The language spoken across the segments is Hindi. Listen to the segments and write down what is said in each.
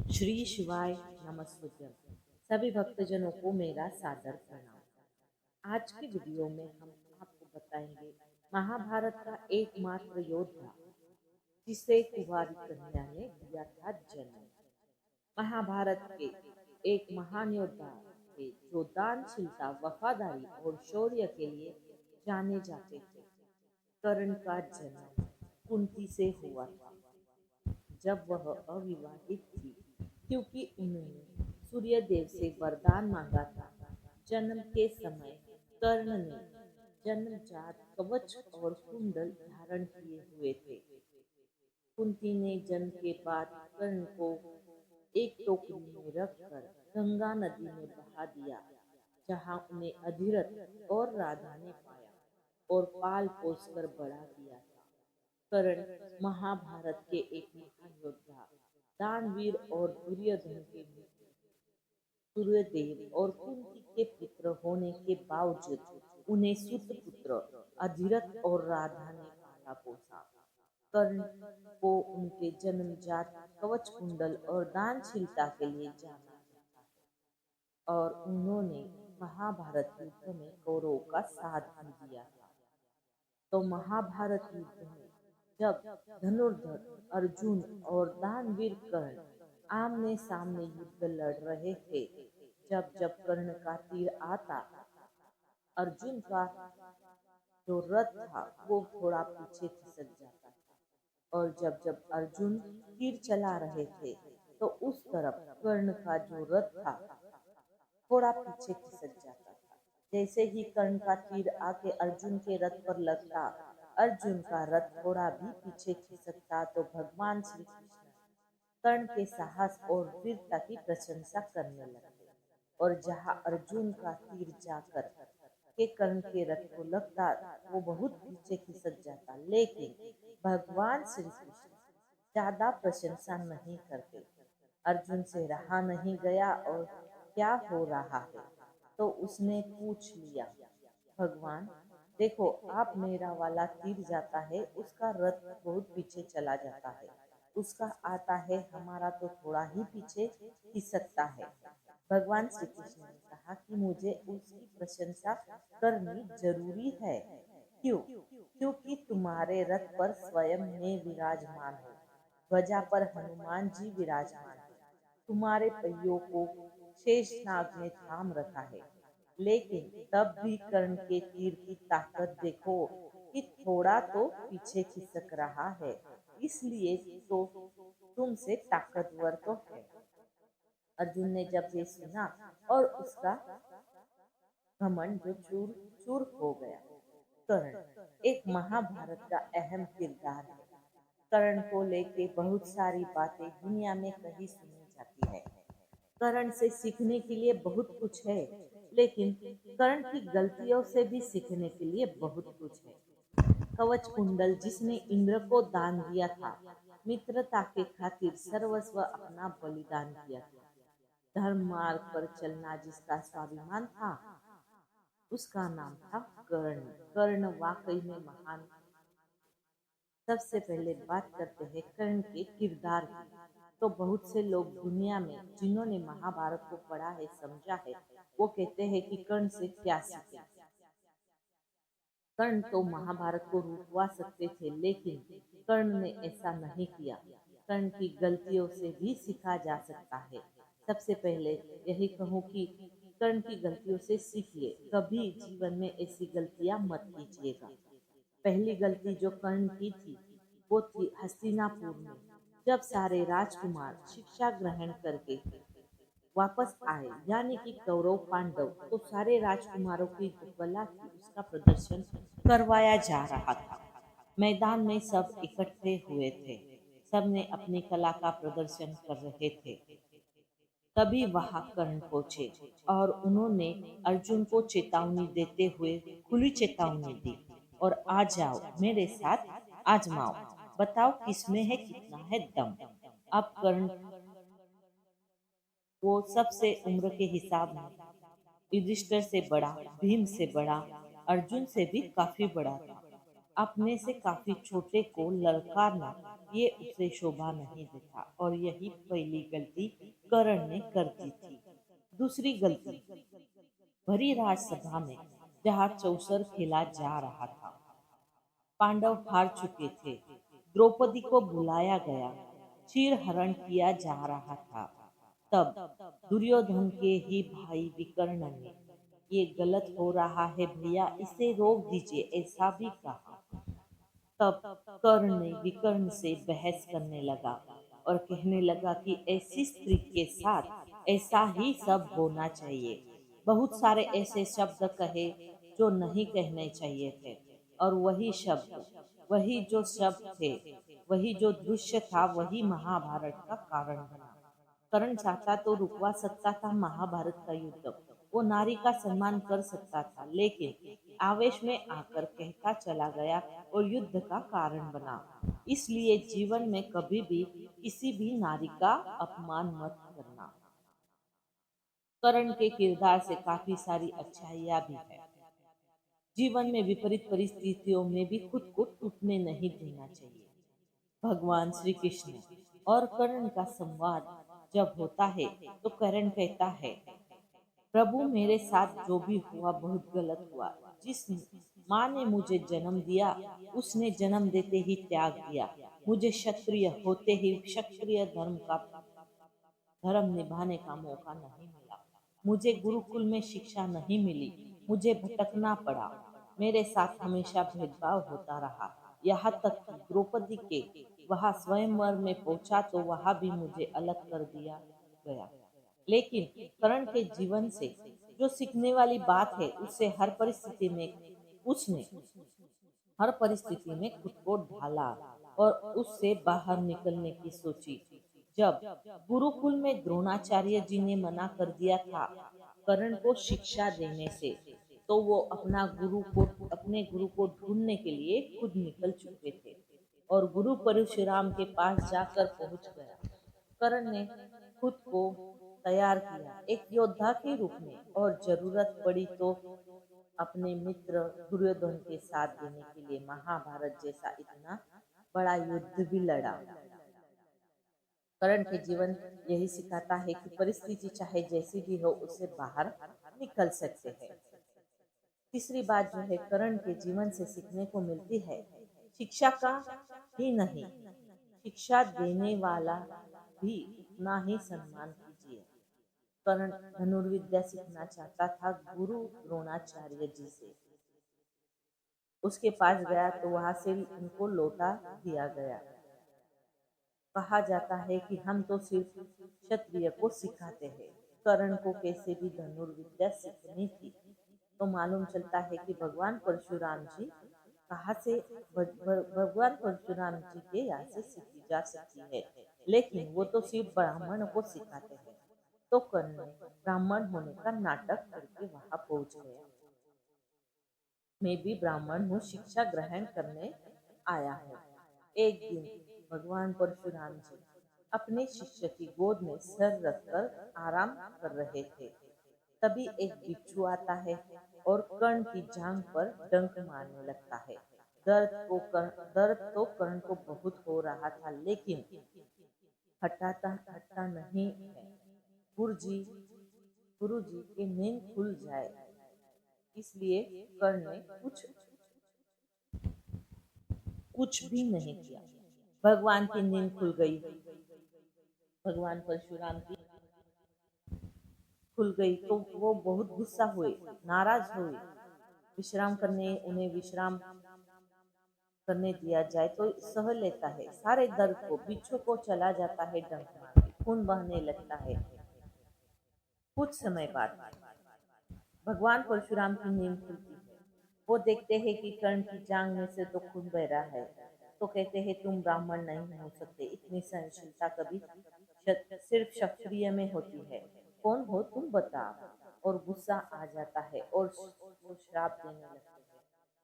श्री शिवाय नमस्तुभ्यम। सभी भक्तजनों को मेरा सादर प्रणाम। आज की वीडियो में हम आपको बताएंगे महाभारत का एकमात्र योद्धा जिसे कुंवारी कन्या ने दिया था जन्म। महाभारत के एक महान योद्धा थे जो दानशीलता, वफादारी और शौर्य के लिए जाने जाते थे। कर्ण का जन्म कुंती से हुआ था जब वह अविवाहित थी, क्योंकि उन्होंने सूर्यदेव से वरदान मांगा था। जन्म के समय कर्ण ने जन्मजात कवच और कुंडल धारण किए हुए थे। कुंती ने जन्म के बाद कर्ण को एक टोकरी में रखकर गंगा नदी में बहा दिया, जहां उन्हें अधिरथ और राधा ने पाया और पाल पोस कर बड़ा किया था। कर्ण महाभारत के एक महान योद्धा, दानवीर और दुर्योधन के मित्र, सूर्यदेव और कुंती के पुत्र होने के बावजूद उन्हें सूत पुत्र अधिरथ और राधा ने पाला पोसा। कर्ण को उनके जन्मजात कवच कुंडल और दानशीलता के लिए जाना जाता है और उन्होंने महाभारत युद्ध में कौरवों का साथ भी दिया था। तो महाभारत युद्ध में जब धनुर्धर अर्जुन और दानवीर कर्ण आमने सामने युद्ध लड़ रहे थे, जब जब कर्ण का तीर आता, अर्जुन का जो रथ था वो थोड़ा पीछे खिसक जाता था, और जब जब अर्जुन तीर चला रहे थे तो उस तरफ कर्ण का जो रथ था थोड़ा पीछे खिसक जाता था। जैसे ही कर्ण का तीर आके अर्जुन के रथ पर लगता, अर्जुन का रथ थोड़ा भी पीछे खिसकता, तो भगवान श्री कृष्ण कर्ण के साहस और वीरता की प्रशंसा करने लगते, और जहाँ अर्जुन का तीर जाकर के कर्ण के रथ को लगता वो बहुत पीछे खिसक जाता, लेकिन भगवान श्री कृष्ण ज्यादा प्रशंसा नहीं करते। अर्जुन से रहा नहीं गया और क्या हो रहा है, तो उसने पूछ लिया, भगवान देखो, आप मेरा वाला तीर जाता है, उसका रथ बहुत पीछे चला जाता है, उसका आता है, हमारा तो थोड़ा ही पीछे खिसकता है। भगवान श्री कृष्ण ने कहा कि मुझे उसकी प्रशंसा करनी जरूरी है। क्यों? क्योंकि तुम्हारे रथ पर स्वयं मैं विराजमान हूँ, ध्वजा पर हनुमान जी विराजमान है, तुम्हारे पहियों को शेषनाग ने थाम रखा है, लेकिन तब भी कर्ण के तीर की ताकत देखो कि थोड़ा तो पीछे खिसक रहा है, इसलिए तो तुमसे ताकतवर तो है। अर्जुन ने जब ये सुना और उसका घमंड जो चूर चूर हो गया। कर्ण एक महाभारत का अहम किरदार है। कर्ण को लेके बहुत सारी बातें दुनिया में कही सुनी जाती है। कर्ण से सीखने के लिए बहुत कुछ है, लेकिन कर्ण की गलतियों से भी सीखने के लिए बहुत कुछ है। कवच कुंडल जिसने इंद्र को दान दिया था, मित्रता के खातिर सर्वस्व अपना बलिदान किया था। धर्म मार्ग पर चलना जिसका स्वाभिमान था, उसका नाम था कर्ण। कर्ण वाकई में महान। सबसे पहले बात करते हैं कर्ण के किरदार की। तो बहुत से लोग दुनिया में जिन्होंने महाभारत को पढ़ा है, समझा है, वो कहते हैं कि कर्ण से क्या सीखे। कर्ण तो महाभारत को रुकवा सकते थे, लेकिन कर्ण ने ऐसा नहीं किया। कर्ण की गलतियों से भी सीखा जा सकता है। सबसे पहले यही कहूँ कि कर्ण की गलतियों से सीखिए, कभी जीवन में ऐसी गलतियां मत कीजिएगा। पहली गलती जो कर्ण की थी वो थी हस्तिनापुर में, जब सारे राजकुमार शिक्षा ग्रहण करके वापस आए, यानी कि कौरव पांडव, तो सारे राजकुमारों की जो कला थी उसका प्रदर्शन करवाया जा रहा था। मैदान में सब इकट्ठे हुए थे, सबने अपनी कला का प्रदर्शन कर रहे थे। तभी वहां कर्ण पहुंचे और उन्होंने अर्जुन को चेतावनी देते हुए खुली चेतावनी दी, और आ जाओ मेरे साथ, आजमाओ, बताओ किसमें है कितना है दम। अब कर्ण वो सबसे उम्र के हिसाब में युधिष्ठिर से बड़ा, भीम से बड़ा, अर्जुन से भी काफी बड़ा था। अपने से काफी छोटे को ललकारना ये उसे शोभा नहीं देता और यही पहली गलती कर्ण ने कर दी थी। दूसरी गलती, भरी राजसभा में जहाँ चौसर खेला जा रहा था, पांडव हार चुके थे, द्रौपदी को बुलाया गया, चीर हरण किया जा रहा था, तब दुर्योधन के ही भाई विकर्ण ने ये गलत हो रहा है भैया, इसे रोक दीजिए, ऐसा भी कहा। तब कर्ण ने विकर्ण से बहस करने लगा और कहने लगा कि ऐसी स्त्री के साथ ऐसा ही सब होना चाहिए। बहुत सारे ऐसे शब्द कहे जो नहीं कहने चाहिए थे, और वही जो शब्द थे, वही जो दृश्य था, वही महाभारत का कारण बना। कर्ण चाहता तो रुकवा सकता था महाभारत का युद्ध, वो नारी का सम्मान कर सकता था, लेकिन आवेश में आकर कहता चला गया और युद्ध का कारण बना। इसलिए जीवन में कभी भी किसी भी नारी का अपमान मत करना। कर्ण के किरदार से काफी सारी अच्छाइयाँ भी है। जीवन में विपरीत परिस्थितियों में भी खुद को टूटने नहीं देना चाहिए। भगवान श्री कृष्ण और कर्ण का संवाद जब होता है तो कर्ण कहता है, प्रभु मेरे साथ जो भी हुआ बहुत गलत हुआ। जिस माँ ने मुझे जन्म दिया उसने जन्म देते ही त्याग दिया। मुझे क्षत्रिय होते ही क्षत्रिय धर्म निभाने का मौका नहीं मिला। मुझे गुरुकुल में शिक्षा नहीं मिली। मुझे भटकना पड़ा। मेरे साथ हमेशा भेदभाव होता रहा। यहाँ तक कि द्रौपदी के वहां स्वयंवर में पहुंचा तो वहां भी मुझे अलग कर दिया गया। लेकिन कर्ण के जीवन से जो सीखने वाली बात है, उसने हर परिस्थिति में खुद को ढाला और उससे बाहर निकलने की सोची। जब गुरुकुल में द्रोणाचार्य जी ने मना कर दिया था कर्ण को शिक्षा देने से, तो वो अपने गुरु को ढूंढने के लिए खुद निकल चुके थे और गुरु परशुराम के पास जाकर पहुंच गया। कर्ण ने खुद को तैयार किया एक योद्धा के रूप में, और जरूरत पड़ी तो अपने मित्र दुर्योधन के साथ देने के लिए महाभारत जैसा इतना बड़ा युद्ध भी लड़ा। कर्ण के जीवन यही सिखाता है कि परिस्थिति चाहे जैसी भी हो, उससे बाहर निकल सकते हैं। तीसरी बात जो है कर्ण के जीवन से सीखने को मिलती है, शिक्षा का ही नहीं, शिक्षा देने वाला भी उतना ही सम्मान कीजिए। कर्ण धनुर्विद्या सीखना चाहता था गुरु द्रोणाचार्य जी से। उसके पास गया तो वहां से उनको लौटा दिया गया। कहा जाता है कि हम तो सिर्फ क्षत्रिय को सिखाते हैं। कर्ण को कैसे भी धनुर्विद्या सीखनी थी, तो मालूम चलता है कि भगवान परशुराम जी कहाँ से भगवान परशुराम जी के यहाँ से सीखी जा सकती है, लेकिन वो तो सिर्फ ब्राह्मण को सिखाते हैं। तो कर्ण ब्राह्मण होने का नाटक करके वहां पहुंच गया। मैं भी ब्राह्मण हूँ, शिक्षा ग्रहण करने आया हूँ। एक दिन भगवान परशुराम जी अपने शिष्य की गोद में सर रखकर आराम कर रहे थे। तभी एक बिच्छू आता है और कर्ण की जांघ पर डंक मारने लगता है। दर्द तो कर्ण को बहुत हो रहा था, लेकिन हटता नहीं है। गुरुजी गुरुजी की नींद खुल जाए, इसलिए कर्ण ने कुछ भी नहीं किया। भगवान की नींद खुल गई। भगवान परशुराम की खुल गई तो वो बहुत गुस्सा हुए, नाराज हुए। उन्हें विश्राम करने दिया जाए तो सह लेता है सारे दर्द को। बिच्छू को चला जाता है डंक मार के, खून बहने लगता है। कुछ समय बाद भगवान परशुराम की नींद खुलती है। वो देखते हैं कि कर्ण की जांघ में से तो खून बह रहा है, तो कहते हैं तुम ब्राह्मण नहीं हो सकते, इतनी सहनशीलता कभी सिर्फ क्षत्रिय में होती है। कौन हो तुम बताओ। और गुस्सा आ जाता है और वो श्राप देने लगते हैं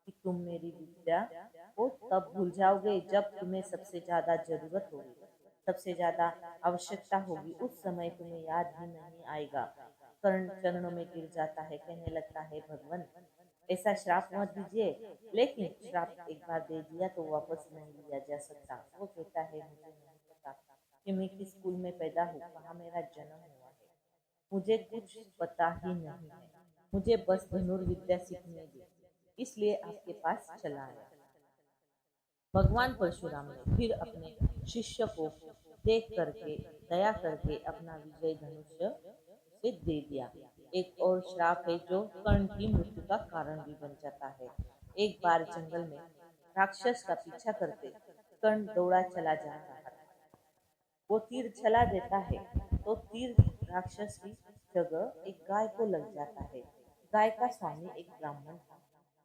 कि तुम मेरी विद्या को तब भूल जाओगे जब तुम्हें सबसे ज्यादा जरूरत होगी, सबसे ज्यादा आवश्यकता होगी, उस समय तुम्हें याद ही नहीं आएगा। कर्ण चरणों में गिर जाता है, कहने लगता है भगवान ऐसा श्राप मत दीजिए, लेकिन श्राप एक बार दे दिया तो वापस नहीं लिया जा सकता। वो कहता है, मुझे नहीं पता कि मैं किस कुल में पैदा हूँ, कहाँ मेरा जन्म हुआ है, मुझे कुछ पता ही नहीं है, मुझे बस धनुर्विद्या सीखने दी, इसलिए आपके पास चला आया। भगवान परशुराम ने फिर अपने शिष्य को देख करके दया करके अपना विजय धनुष्य उसे दे दिया। एक और श्राप है जो कर्ण की मृत्यु का कारण भी बन जाता है। एक बार जंगल में राक्षस का पीछा करते कर्ण दौड़ा चला जा रहा था। वो तीर चला देता है तो तीर राक्षस की जगह एक गाय को लग जाता है। गाय का स्वामी एक ब्राह्मण था।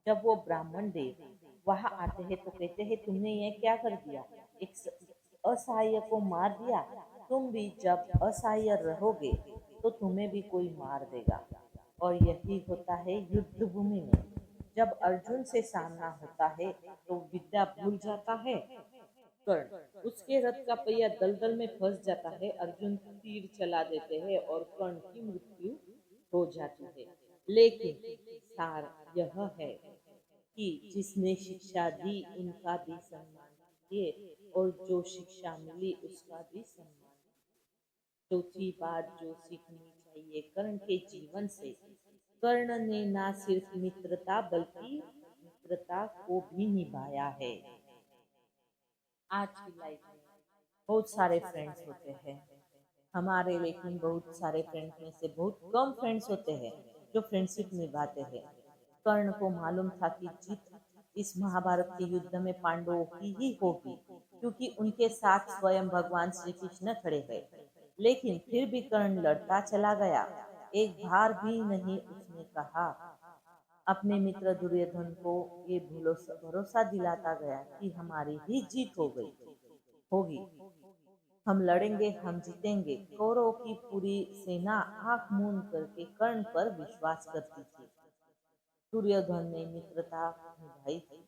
जब वो ब्राह्मण देव वहां आते हैं तो कहते हैं, तुमने ये क्या कर दिया, एक असहाय को मार दिया। तुम भी जब असहाय रहोगे तो तुम्हें भी कोई मार देगा। और यही होता है युद्ध भूमि में। जब अर्जुन से सामना होता है तो विद्या भूल जाता है कर्ण। उसके रथ का पहिया दलदल में फंस जाता है। अर्जुन तीर चला देते हैं और कर्ण की मृत्यु हो जाती है। लेकिन सार यह है कि जिसने शिक्षा दी उनका भी सम्मान कीजिए और जो शिक्षा मिली उसका भी सम्मान। चौथी बात जो सीखनी चाहिए कर्ण के जीवन से, कर्ण ने ना सिर्फ मित्रता बल्कि मित्रता को भी निभाया है। आज की लाइफ में बहुत सारे फ्रेंड्स होते हैं हमारे, लेकिन बहुत सारे फ्रेंड्स में से बहुत कम फ्रेंड्स होते हैं जो फ्रेंडशिप निभाते हैं। कर्ण को मालूम था कि जीत इस महाभारत के युद्ध में पांडवों की ही होगी, क्योंकि उनके साथ स्वयं भगवान श्री कृष्ण खड़े हैं। लेकिन फिर भी कर्ण लड़ता चला गया। एक बार भी नहीं उसने कहा। अपने मित्र दुर्योधन को ये भरोसा दिलाता गया कि हमारी ही जीत हो गई होगी, हम लड़ेंगे, हम जीतेंगे। कौरवों की पूरी सेना आंख मूंद करके कर्ण पर विश्वास करती थी। दुर्योधन ने मित्रता निभाई थी।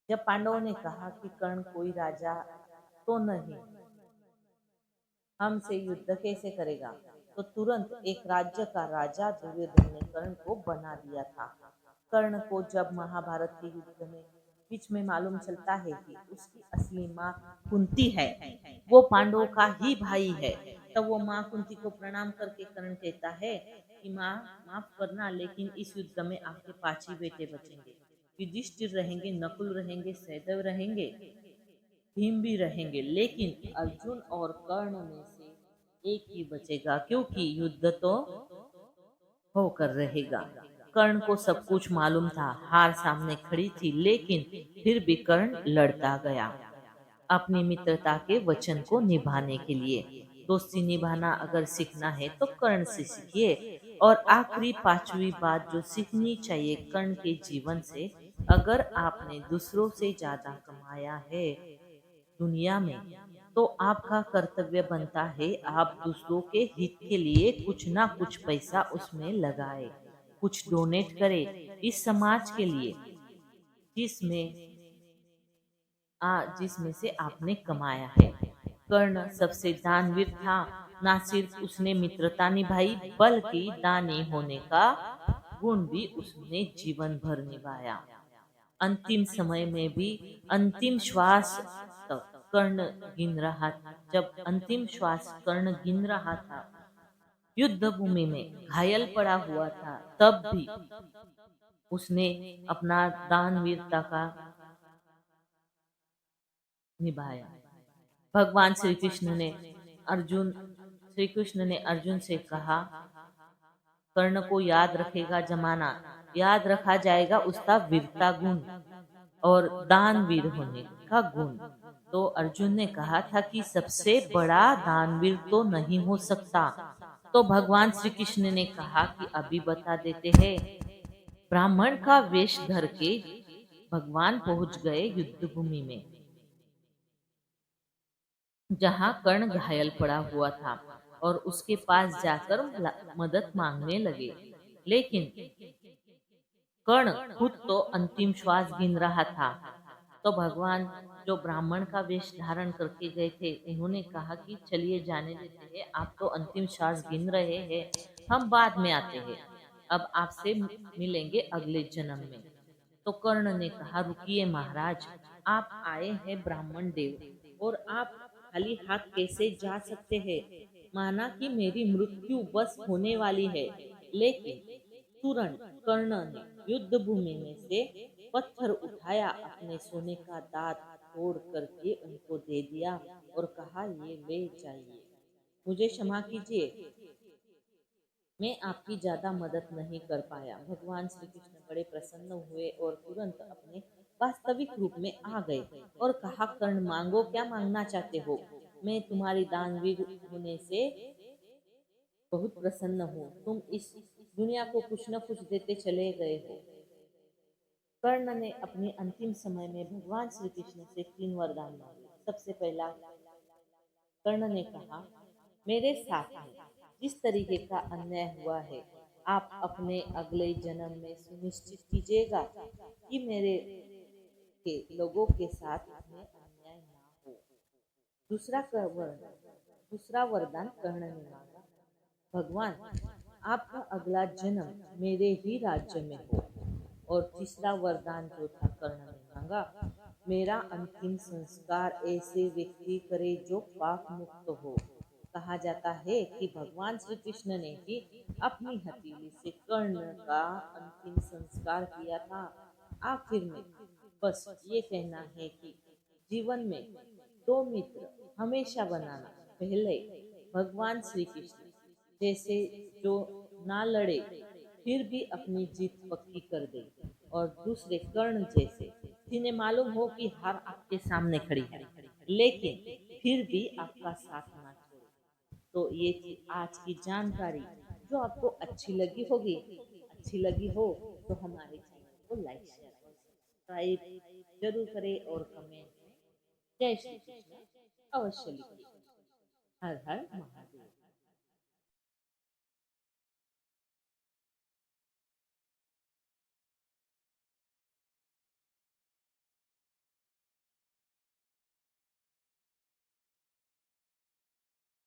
जब पांडवों ने कहा कि कर्ण कोई राजा तो नहीं, हमसे युद्ध कैसे करेगा, तो तुरंत एक राज्य का राजा दुर्योधन ने कर्ण को बना दिया था। कर्ण को जब महाभारत के युद्ध में बीच में मालूम चलता है कि उसकी असली माँ कुंती है, वो पांडवों का ही भाई है, तब वो माँ कुंती को प्रणाम करके कर्ण कहता है कि माँ माफ करना, लेकिन इस युद्ध में आपके 5 ही बेटे बचेंगे। युधिष्ठिर रहेंगे, नकुल रहेंगे, सहदेव रहेंगे, भीम भी रहेंगे, लेकिन अर्जुन और कर्ण में से एक ही बचेगा, क्योंकि युद्ध तो होकर रहेगा। कर्ण को सब कुछ मालूम था, हार सामने खड़ी थी, लेकिन फिर भी कर्ण लड़ता गया अपनी मित्रता के वचन को निभाने के लिए। दोस्ती निभाना अगर सीखना है तो कर्ण से सीखिए। और आखिरी 5वीं बात जो सीखनी चाहिए कर्ण के जीवन से, अगर आपने दूसरों से ज्यादा कमाया है दुनिया में, तो आपका कर्तव्य बनता है आप दूसरों के हित के लिए कुछ ना कुछ पैसा उसमें लगाए, कुछ डोनेट करे इस समाज के लिए जिसमें जिसमें से आपने कमाया है। कर्ण सबसे दानवीर था। ना सिर्फ उसने मित्रता निभाई बल्कि दानी होने का गुण भी उसने जीवन भर निभाया। अंतिम समय में भी अंतिम श्वास तक कर्ण गिन रहा था। जब अंतिम श्वास कर्ण गिन रहा था, युद्ध भूमि में घायल पड़ा हुआ था, तब भी उसने अपना दानवीरता का निभाया। भगवान श्री कृष्ण ने अर्जुन से कहा, कर्ण को याद रखेगा जमाना, याद रखा जाएगा उसका वीरता गुण और दानवीर होने का गुण। तो अर्जुन ने कहा था कि सबसे बड़ा दानवीर तो नहीं हो सकता। तो भगवान श्री कृष्ण ने कहा कि अभी बता देते हैं। ब्राह्मण का वेश धर के भगवान पहुंच गए युद्ध भूमि में, जहां कर्ण घायल पड़ा हुआ था, और उसके पास जाकर मदद मांगने लगे। लेकिन कर्ण खुद तो अंतिम श्वास गिन रहा था। तो भगवान जो ब्राह्मण का वेश धारण करके गए थे, उन्होंने कहा कि चलिए जाने देते हैं, आप तो अंतिम श्वास गिन रहे हैं, हम बाद में आते हैं। अब आपसे मिलेंगे अगले जन्म में। तो कर्ण ने कहा, रुकिए महाराज, आप आए हैं ब्राह्मण देव और आप खाली हाथ कैसे जा सकते हैं? माना कि मेरी मृत्यु बस होने वाली है। लेकिन तुरंत कर्ण ने युद्ध भूमि में से पत्थर उठाया, अपने सोने का दांत तोड़ करके उनको दे दिया और कहा, ये ले जाइए। मुझे क्षमा कीजिए, मैं आपकी ज्यादा मदद नहीं कर पाया। भगवान श्री कृष्ण बड़े प्रसन्न हुए और तुरंत अपने वास्तविक रूप में आ गए और कहा, कर्ण मांगो, क्या मांगना चाहते हो? मैं तुम्हारी दानवीर होने से बहुत प्रसन्न हूँ। तुम इस दुनिया को कुछ न कुछ देते चले गए हो। कर्ण ने अपने अंतिम समय में भगवान श्री कृष्ण से 3 वरदान मांगे। सबसे पहला, कर्ण ने कहा, मेरे साथ में जिस तरीके का अन्याय हुआ है, आप अपने अगले जन्म में सुनिश्चित कीजिएगा कि मेरे के लोगों के साथ में अन्याय ना हो। दूसरा वरदान कर्ण ने मांगा, भगवान, आपका अगला जन्म मेरे ही राज्य में हो। और तीसरा वरदान जो था कर्ण ने मांगा, मेरा अंतिम संस्कार ऐसे व्यक्ति करे जो पाप मुक्त हो। कहा जाता है कि भगवान श्री कृष्ण ने ही अपनी हथेली से कर्ण का अंतिम संस्कार किया था। आखिर में बस ये कहना है कि जीवन में 2 मित्र हमेशा बनाना। पहले भगवान श्री कृष्ण जैसे, जो ना लड़े फिर भी अपनी जीत पक्की कर दे, और दूसरे कर्ण जैसे, जिन्हें मालूम हो कि हार आपके सामने खड़ी है लेकिन फिर भी आपका साथ ना छोड़े। तो ये थी आज की जानकारी, जो आपको अच्छी लगी होगी। अच्छी लगी हो तो हमारे चैनल को लाइक, शेयर और सब्सक्राइब जरूर करें और कमेंट में जय श्री कृष्ण अवश्य लिखिए। हर हर महादेव।